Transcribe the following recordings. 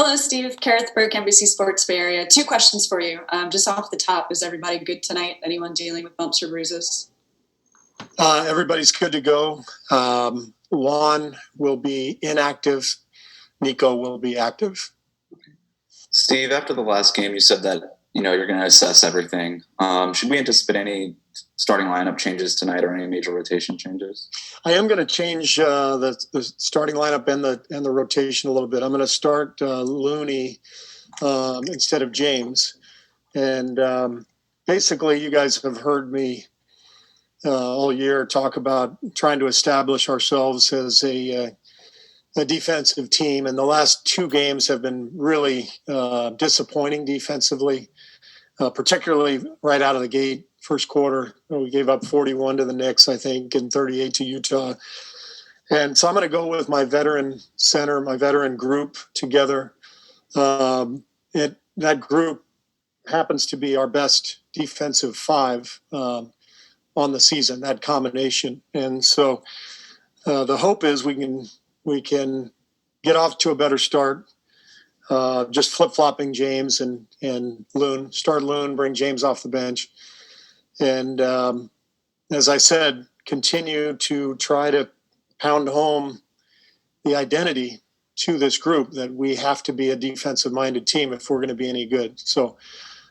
Hello, Steve. Kerr at the NBC Sports Bay Area. 2 questions for you. Just off the top, is everybody good tonight? Anyone dealing with bumps or bruises? Everybody's good to go. Juan will be inactive. Nico will be active. Steve, after the last game, you said that you're going to assess everything. Should we anticipate any starting lineup changes tonight or any major rotation changes? I am going to change the starting lineup and the rotation a little bit. I'm going to start Looney instead of James. And basically, you guys have heard me all year talk about trying to establish ourselves as a defensive team. And the last 2 games have been really disappointing defensively, particularly right out of the gate. First quarter, we gave up 41 to the Knicks, I think, and 38 to Utah. And so I'm going to go with my veteran center, my veteran group together. That group happens to be our best defensive 5 on the season, that combination. And so the hope is we can get off to a better start, just flip-flopping James and Loon, start Loon, bring James off the bench. And as I said, continue to try to pound home the identity to this group that we have to be a defensive-minded team if we're going to be any good. So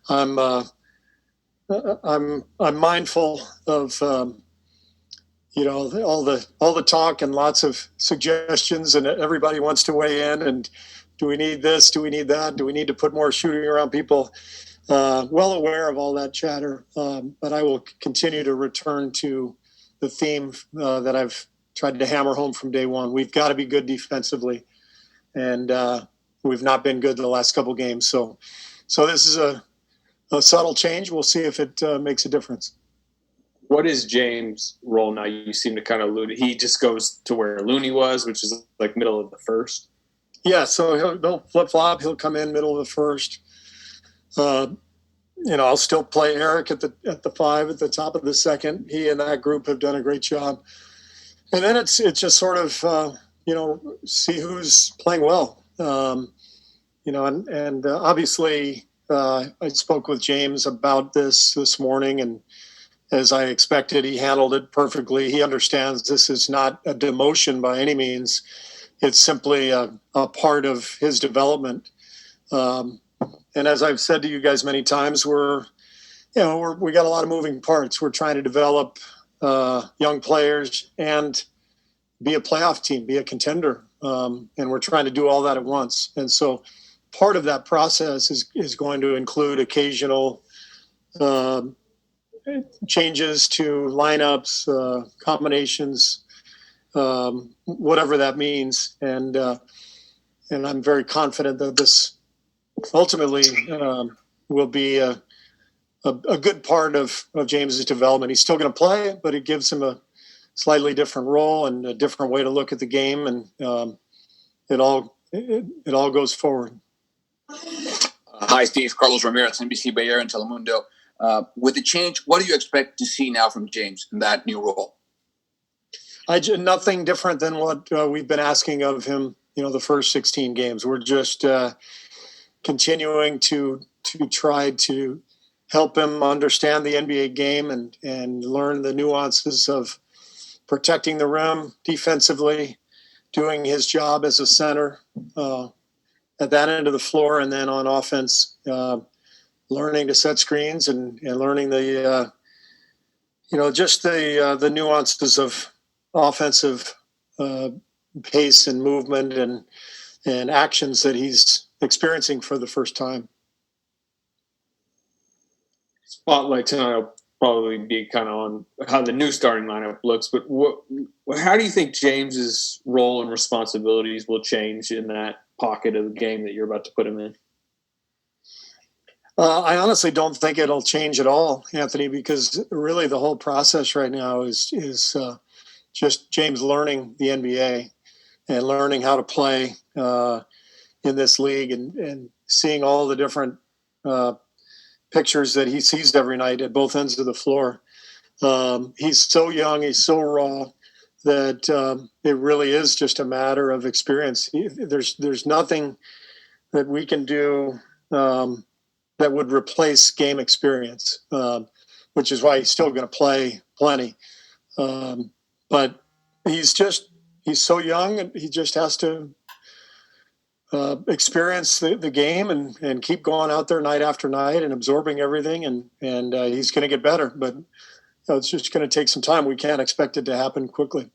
I'm mindful of all the talk and lots of suggestions, and everybody wants to weigh in. And do we need this? Do we need that? Do we need to put more shooting around people? Well aware of all that chatter, but I will continue to return to the theme that I've tried to hammer home from day one. We've got to be good defensively, and we've not been good the last couple games. So this is a subtle change. We'll see if it makes a difference. What is James' role now? You seem to kind of allude. He just goes to where Looney was, which is like middle of the first. Yeah, so he'll flip-flop. He'll come in middle of the first. I'll still play Eric at the 5 at the top of the second. He and that group have done a great job. And then it's just sort of, see who's playing well. Obviously I spoke with James about this morning, and as I expected, he handled it perfectly. He understands this is not a demotion by any means. It's simply a part of his development. And as I've said to you guys many times, we got a lot of moving parts. We're trying to develop young players and be a playoff team, be a contender. And we're trying to do all that at once. And so part of that process is going to include occasional changes to lineups, combinations, whatever that means. And I'm very confident that this ultimately will be a good part of James's development. He's still going to play, but it gives him a slightly different role and a different way to look at the game, and it all goes forward. Hi, Steve. Carlos Ramirez, NBC Bay Area and Telemundo. With the change, what do you expect to see now from James in that new role? Nothing different than what we've been asking of him, the first 16 games. We're just continuing to try to help him understand the NBA game and learn the nuances of protecting the rim defensively, doing his job as a center at that end of the floor, and then on offense, learning to set screens and learning the nuances of offensive pace and movement and actions that he's experiencing for the first time. Spotlight tonight will probably be kind of on how the new starting lineup looks, but how do you think James's role and responsibilities will change in that pocket of the game that you're about to put him in? I honestly don't think it'll change at all, Anthony, because really the whole process right now is just James learning the NBA and learning how to play in this league and seeing all the different pictures that he sees every night at both ends of the floor. He's so young, he's so raw that it really is just a matter of experience. There's nothing that we can do that would replace game experience, which is why he's still going to play plenty. But he's so young, and he just has to experience the game and keep going out there night after night and absorbing everything, and he's going to get better. But it's just going to take some time. We can't expect it to happen quickly.